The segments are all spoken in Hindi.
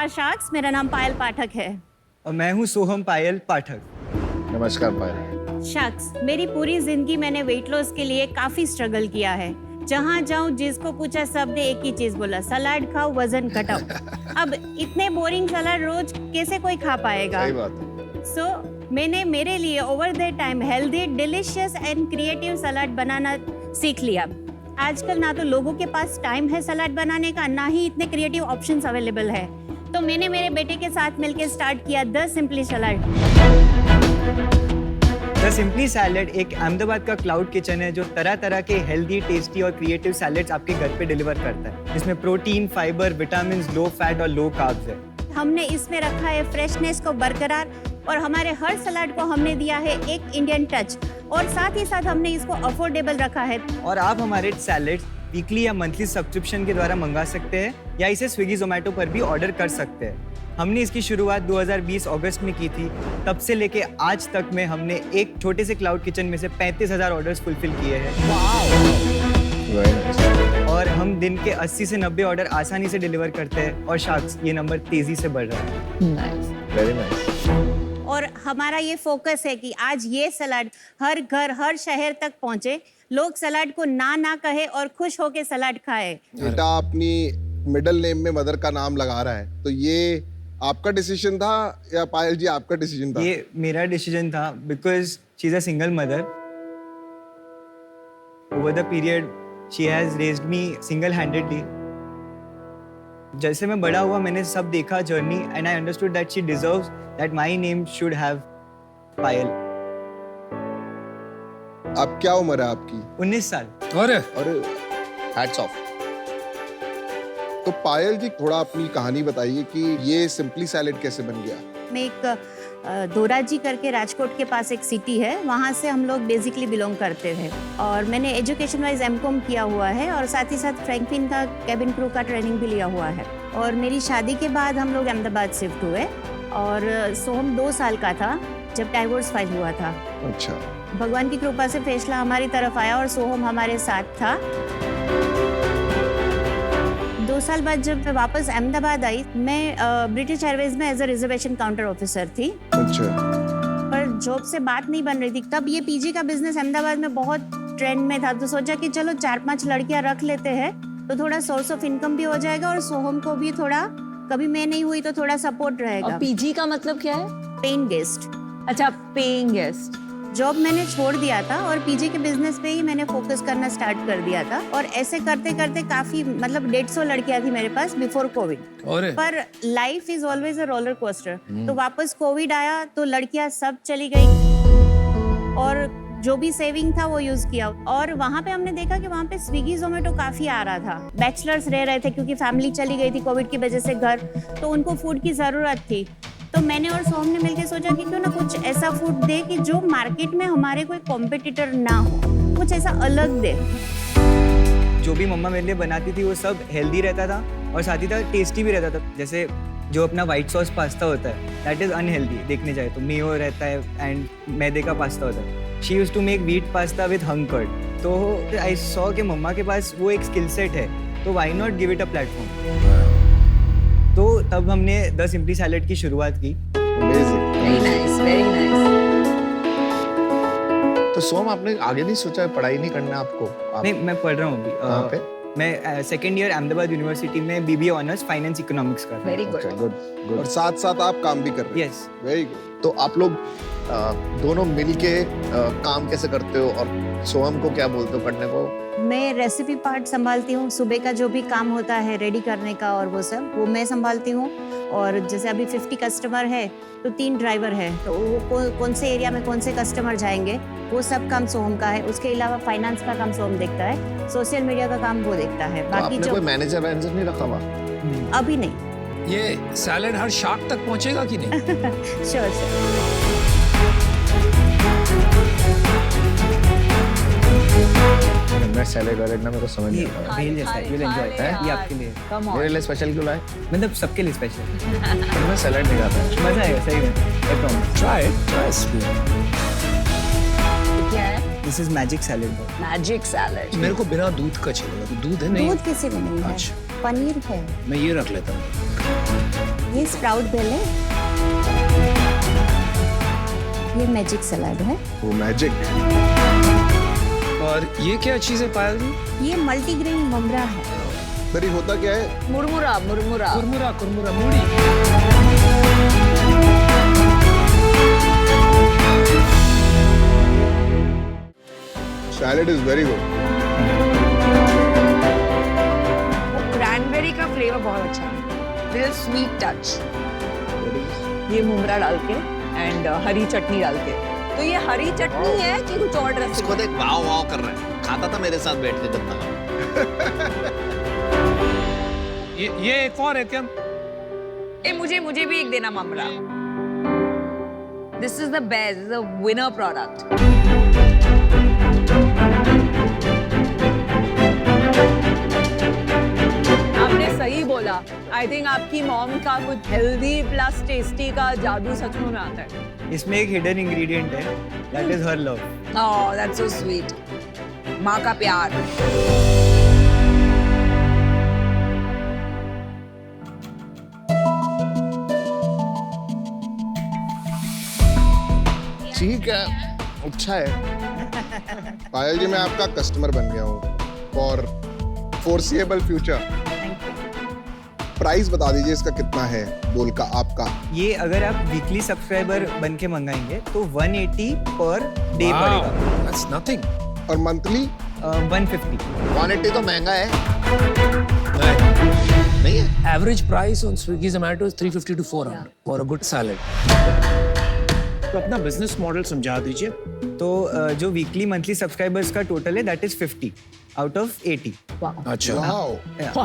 नमस्कार शाक्स, मेरा नाम पायल पाठक है। और मैं हूँ सोहम पायल पाठक। नमस्कार पायल। शाक्स, मेरी पूरी जिंदगी मैंने वेट लॉस के लिए काफी स्ट्रगल किया है। जहाँ जाऊँ जिसको पूछा सब ने एक ही चीज बोला, सलाद खाओ वजन घटाओ। अब इतने बोरिंग सलाद रोज कैसे कोई खा पाएगा? सही बात है। सो मैंने मेरे लिए over the time healthy, delicious and creative salad बनाना सीख लिया। आजकल ना तो लोगों के पास टाइम है सलाद बनाने का, ना ही इतने क्रिएटिव ऑप्शंस अवेलेबल है। तो मैंने मेरे बेटे के साथ मिलकर स्टार्ट किया the simply salad. The simply salad एक अहमदाबाद का क्लाउड किचन है जो तरह तरह के हेल्दी, टेस्टी और क्रिएटिव सैलेड्स आपके घर पे डिलीवर करता है, जिसमें protein, fibre, vitamin, low fat और लो कार्ब्स है। हमने इसमें रखा है फ्रेशनेस को बरकरार और हमारे हर सलाद को हमने दिया है एक इंडियन टच और साथ ही साथ हमने इसको अफोर्डेबल रखा है। और आप हमारे सैलेड्स वीकली या मंथली सब्सक्रिप्शन के द्वारा मंगा सकते हैं या इसे स्विगी जोमेटो पर भी ऑर्डर कर सकते हैं। हमने इसकी शुरुआत 2020 अगस्त में की थी। तब से लेके आज तक में हमने एक छोटे से क्लाउड किचन में से 35,000 ऑर्डर्स फुलफिल किए हैं। और हम दिन के 80 से 90 ऑर्डर आसानी से डिलीवर करते हैं और शाक्स ये नंबर तेजी से बढ़ रहा है। Very nice. और हमारा ये फोकस है कि आज ये सलाद हर घर, हर शहर तक पहुंचे, लोग सलाद को ना कहे और खुश होके सलाद खाए। बेटा अपनी मिडिल नेम में मदर का नाम लगा रहा है, तो ये आपका डिसीजन था या पायल जी आपका डिसीजन था? ये मेरा डिसीजन था because she is a single mother. Over the period she has raised me single handedly. जैसे मैं बड़ा हुआ मैंने सब देखा journey and I understood that she deserves that my name should have Payal. अब क्या उम्र है आपकी? 19 साल। अरे हैट्स ऑफ। तो पायल जी थोड़ा अपनी कहानी बताइए कि ये सिंपली सैलेड कैसे बन गया? मैं एक दोराजी करके राजकोट के पास एक सिटी है, वहाँ से हम लोग बेसिकली बिलोंग करते थे और मैंने एजुकेशन वाइज एमकॉम किया हुआ है और साथ ही साथ फ्रैंकलिन का कैबिन क्रू का ट्रेनिंग भी लिया हुआ है। और मेरी शादी के बाद हम लोग अहमदाबाद शिफ्ट हुए और सोहम 2 साल का था जब डाइवोर्स फाइल हुआ था। अच्छा। भगवान की कृपा से फैसला हमारी तरफ आया और सोहम हमारे साथ था। 2 साल बाद जब मैं वापस अहमदाबाद आई, मैं ब्रिटिश एयरवेज में as a reservation counter officer थी। अच्छा। पर जॉब से बात नहीं बन रही थी। तब ये पीजी का बिजनेस अहमदाबाद में बहुत ट्रेंड में था, तो सोचा कि चलो 4-5 लड़कियां रख लेते हैं तो थोड़ा सोर्स ऑफ इनकम भी हो जाएगा और सोहम को भी थोड़ा, कभी मैं नहीं हुई तो थोड़ा सपोर्ट रहेगा। और पीजी का मतलब क्या है? Paying guest. अच्छा, पेइंग गेस्ट। जॉब मैंने छोड़ दिया था और पीजी के बिजनेस पे ही मैंने फोकस करना स्टार्ट कर दिया था और ऐसे करते करते काफी, मतलब 150 लड़कियां थी मेरे पास बिफोर कोविड। पर life is always a roller coaster. तो वापस कोविड आया तो लड़कियां सब चली गई और जो भी सेविंग था वो यूज किया। और वहाँ पे हमने देखा कि वहाँ पे स्विगी जोमेटो काफी आ रहा था। बैचलर्स रह रहे थे क्योंकि फैमिली चली गई थी कोविड की वजह से घर, तो उनको फूड की जरूरत थी। तो मैंने और सोहम ने मिलकर सोचा कि क्यों ना कुछ ऐसा फूड दे कि जो मार्केट में हमारे कोई कॉम्पिटिटर ना हो, कुछ ऐसा अलग दे। जो भी मम्मा मेरे लिए बनाती थी वो सब हेल्दी रहता था और साथ ही साथ टेस्टी भी रहता था। जैसे जो अपना व्हाइट सॉस पास्ता होता है दैट इज अनहेल्दी देखने जाए तो, मेयो रहता है एंड मैदे का पास्ता होता है। She used to make wheat pasta with hung curd. तो आई सॉ कि मम्मा के पास वो एक स्किल सेट है, तो why not give it a platform. तो तब हमने द सिंपली सैलेड की शुरुआत की। Amazing. Very nice, very nice. तो सोम आपने आगे नहीं सोचा पढ़ाई नहीं करना आपको? नहीं, मैं पढ़ रहा हूँ अभी। कहाँ पे? मैं सेकेंड ईयर अहमदाबाद यूनिवर्सिटी में बीबीए ऑनर्स फाइनेंस इकोनॉमिक्स कर रहा हूँ। वेरी अच्छा, गुड। गुड। और साथ साथ आप काम भी कर रहे हैं? यस। Very good. तो आप लोग दोनों मिलके काम कैसे करते हो और सोहम को क्या बोलते हो करने को? मैं रेसिपी पार्ट संभालती हूँ, सुबह का जो भी काम होता है रेडी करने का और वो सब वो मैं संभालती हूँ। और जैसे अभी 50 कस्टमर है तो 3 ड्राइवर है, तो वो कौन से एरिया में कौन से कस्टमर जाएंगे वो सब काम सोहम का है। उसके अलावा फाइनेंस का काम सोहम देखता है, सोशल मीडिया का काम वो देखता है। तो बाकी आपने जो कोई मैनेजर नहीं रखा हुआ? अभी नहीं। ये सैलेड हर शार्क तक पहुंचेगा कि नहीं? श्योर। मैं सैलेड वैलेड ना मेरे को समझ नहीं आता। भेल जैसा है, you'll enjoy it, ये आपके लिए। कम मेरे लिए स्पेशल क्यों लाए? मतलब सबके लिए स्पेशल। पर मैं सैलेड नहीं खाता। मजा आएगा सही में, I promise। Try spoon. क्या है? This is magic salad. Magic salad. मेरे को बिना दूध का चाहिए। तो दूध है नहीं? दूध किसी में नहीं है, अच्छा। पनीर है। मैं ये रख लेता हूँ। ये स्प्राउट बेल है, ये मैजिक सलाद है, वो मैजिक। और ये क्या चीज है पायल जी? ये मल्टीग्रेन ममरा है। दरी होता क्या है? मुरमुरा मुरमुरा कुरमुरा कुरमुरा मूड़ी। Salad is very good. Cranberry का फ्लेवर बहुत अच्छा है, विद स्वीट टच। ये मुमरा डाल के एंड हरी चटनी डाल के। तो ये हरी चटनी है कि कुछ और ड्रेसिंग? इसको देख वाव वाव कर रहा है, खाता था मेरे साथ बैठ के जब तक। ये एक और है क्या? मुझे भी एक देना ममरा। This is the best, this is the winner product. आपने सही बोला। आई थिंक आपकी मॉम का कुछ हेल्दी प्लस टेस्टी का जादू सच में आता है। इसमें एक हिडन इंग्रेडिएंट है, that is her love. Oh that's so sweet. माँ का प्यार। ठीक है, अच्छा है। पायल जी, मैं आपका कस्टमर बन गया हूँ फॉर फोरसीएबल फ्यूचर। प्राइस बता दीजिए इसका कितना है, बोल का आपका। ये अगर आप वीकली सब्सक्राइबर बन के मंगाएंगे तो 180 पर डे पड़ेगा। That's nothing. और मंथली 150। 180 तो महंगा है, नहीं। नहीं है? Average price on Swiggy Zomato is 350 to 400 for a good salad. तो अपना बिजनेस मॉडल समझा दीजिए। तो जो वीकली मंथली सब्सक्राइबर्स का टोटल है दैट इज 50 आउट ऑफ 80। अच्छा। वाओ।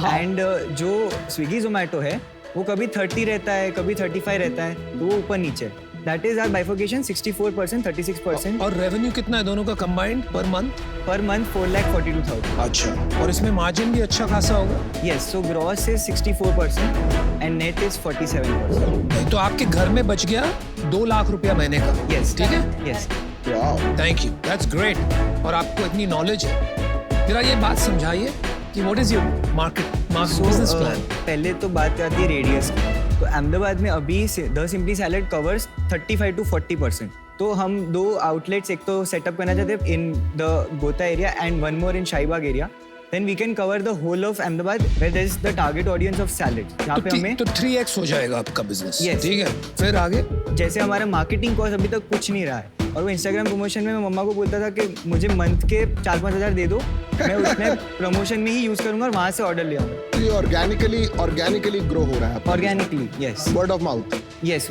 एंड जो स्विगी जोमेटो है वो कभी 30 रहता है, कभी 35 रहता है, तो वो ऊपर नीचे। That is our bifurcation 64%, 36%। और रेवेन्यू कितना है दोनों का combined per month? Per month 4,42,000। अच्छा। और इसमें मार्जिन भी अच्छा खासा होगा? Yes, so gross is 64% and net is 47%। तो आपके घर में बच गया 2 लाख रुपया महीने का। यस, ठीक है। Yes. Wow. Thank you, that's great. और आपको इतनी नॉलेज है। जरा ये बात समझाइए कि what is your market business plan? पहले तो बात आती है रेडियस की। तो अहमदाबाद में अभी the simply salad covers 35 to 40%। तो हम 2 आउटलेट्स एक तो सेटअप करना चाहते हैं in the Gota area and one more in Shahibag area. Then we can cover the whole of Ahmedabad where there is the target audience of salad. यहाँ पे हमें तो 3x हो जाएगा आपका बिजनेस। Yes. ठीक है, फिर आगे? जैसे हमारा मार्केटिंग कॉस्ट अभी तक कुछ नहीं रहा है, और वो इंस्टाग्राम प्रमोशन में मैं मम्मा को बोलता था कि मुझे मंथ के 4-5 हज़ार दे दो, मैं उसमें प्रमोशन में ही यूज करूंगा और वहाँ से ऑर्डर ले आऊंगा। ये ऑर्गेनिकली ग्रो हो रहा है। Organically, yes. Word of mouth. Yes.